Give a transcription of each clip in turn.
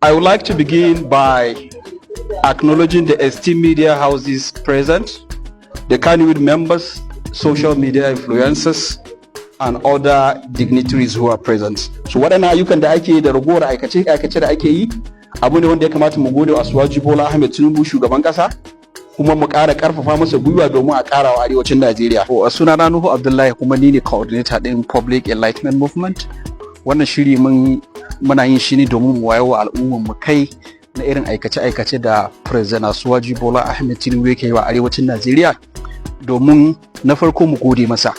I would like to begin by acknowledging the esteemed media houses present, the Kannywood members, social media influencers, and other dignitaries who are present. So waɗannan ayyukan da ake yi da ragowar aikace da ake yi abu ne wanda ya kamata mu gode wa Asuwaji Bola Ahmed Tinubu shugaban ƙasa, kuma mu ƙara ƙarfafa masa gwiwa domin a ƙara wa arewacin Najeriya. Sunana Nuhu Abdullahi, kuma ni ne coordinator ɗin Public Enlightenment Movement. Wannan shiri muna yin shi ne domin mu wayo wa al'ummar mu kai na irin aikace-aikace da President Asuwaji Bola Ahmed Tinubu yake yi wa arewacin Najeriya, domin na farko mu gode masa,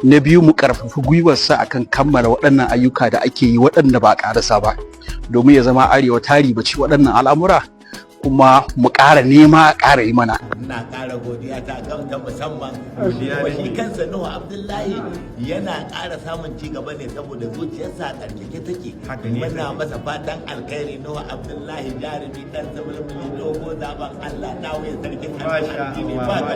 na biyu mu karfafa gwiwarsa akan kammala waɗannan ayyuka da ake yi waɗanda ba a ƙarasa ba, domin ya zama arewa ta ribaci waɗannan al'amura, kuma mu ƙara nema a ƙara yi mana. Ina ƙara godiya ta musamman shi kansa Nuhu Abdullahi yana ƙara samun ci gaba ne saboda zuciyarsa a tsarkake take. Muna masa fatan alkhairi. Nuhu Abdullahi jarumi ɗan sabulmuli dogo zaben Allah dawo ya sarkin alkhairi ba ka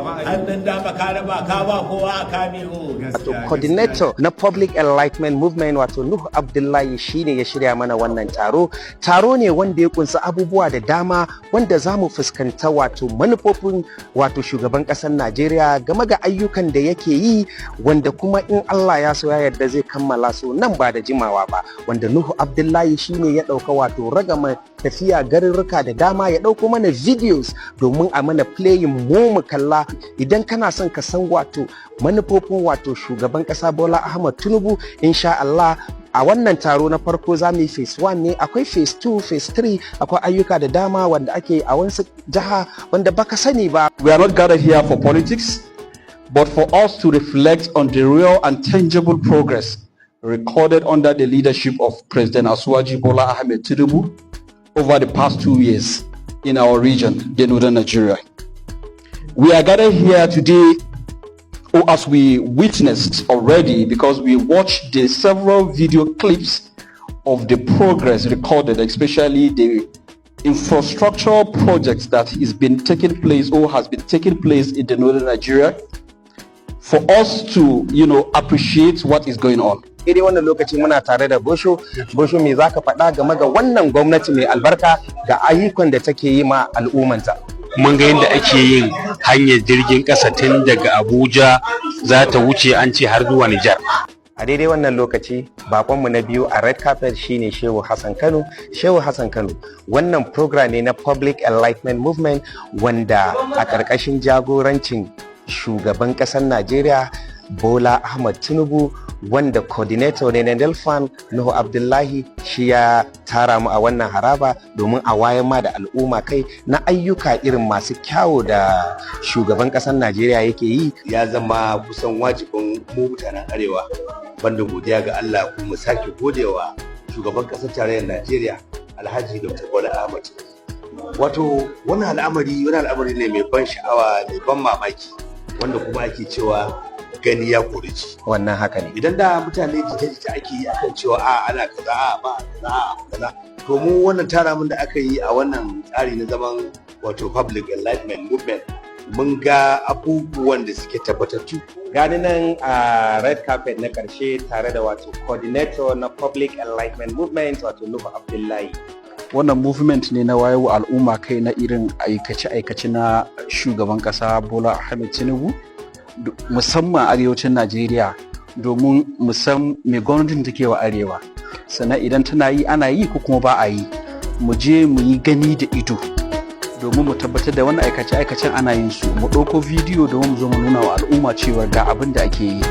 ba hannun dama ka raba ka ba kowa a kamihu. Wato coordinator na Public Enlightenment Movement wato Nuhu Abdullahi shine ya shirya mana wannan taro. Taro ne wanda ya kunsa abubuwa da dama wanda za mu fuskanta wato manufofin wato shugaban ƙasar Najeriya game ga ayyukan da yake yi, wanda kuma in Allah ya so ya yarda zai kammala su nan ba da jimawa ba, wanda Nuhu Abdullahi shine ya ɗauka wato ragama tafiya garurruka da dama, ya ɗauko mana videos domin a mana playing mu kalla. Idan kana son ka san wato manufofin wato shugaban ƙasa Bola Ahmed Tinubu, insha Allah a wannan taro na farko za mu yi phase 1 ne, akwai phase 2, phase 3, akwai ayyuka da dama wanda ake a wasu jiha wanda baka sani ba. We are not gathered here for politics, but for us to reflect on the real and tangible progress recorded under the leadership of President Asuwaji Bola Ahmed Tinubu over the past 2 years in our region, the northern Nigeria. We are gathered here today, or as we witnessed already, because we watched the several video clips of the progress recorded, especially the infrastructural projects that is been taking place or has been taking place in the northern Nigeria, for us to, appreciate what is going on. Idan wannan lokaci muna tare da Bosho me zaka faɗa game ga wannan gwamnati mai albarka ga ayyukan da take yi ma al'ummanta? Mun ga yadda ake yin hanyar jirgin ƙasa tun daga Abuja za ta wuce an ce har zuwa Nijar. A daidai wannan lokaci bakonmu na biyu a red carpet shine Shehu Hassan Kano. Shehu Hassan Kano, wannan program ne na Public Enlightenment Movement wanda a ƙarƙashin jagorancin shugaban ƙasar Najeriya Bola Ahmed Tinubu, wanda coordinator ne na Delfan Nuhu Abdullahi, shi ya tara mu a wannan haraba domin a wayan ma da al'umma kai na ayyuka irin masu kyawu da shugaban ƙasar Najeriya yake yi. Ya zama kusan wajibin mu mutanen arewa banda godiya ga Allah kuma sake godewa shugaban ƙasar tarayyar Najeriya Alhaji Dr. Bola Ahmed. Wato wannan al'amari ne mai ban sha'awa, mai ban mamaki, wanda kuma ake cewa gani ya kori ji. Wannan haka ne. Idan da mutane jita-jita ake yi akan cewa ana kaza ba kaza, to mu wannan tara mun da aka yi a wannan tsari na zaman wato Public Enlightenment Movement mun ga abubuwan da suke tabbatattu. Gani nan a red carpet na karshe tare da wato coordinator na Public Enlightenment Movement wato Nuhu Abdullahi. Wannan movement ne na wayo al'umma kai na irin aikace-aikace na shugaban ƙasa Bola Ahmed Tinubu, musamman arewacin Najeriya, domin mu san me gwamnatin take wa arewa, sannan idan tana yi ana yi ko kuma ba a yi, mu je mu yi gani da ido domin mu tabbatar da wannan aikace-aikacen ana yin su, mu ɗauko bidiyo domin mu zo mu nuna wa al'umma cewa ga abin da ake yi.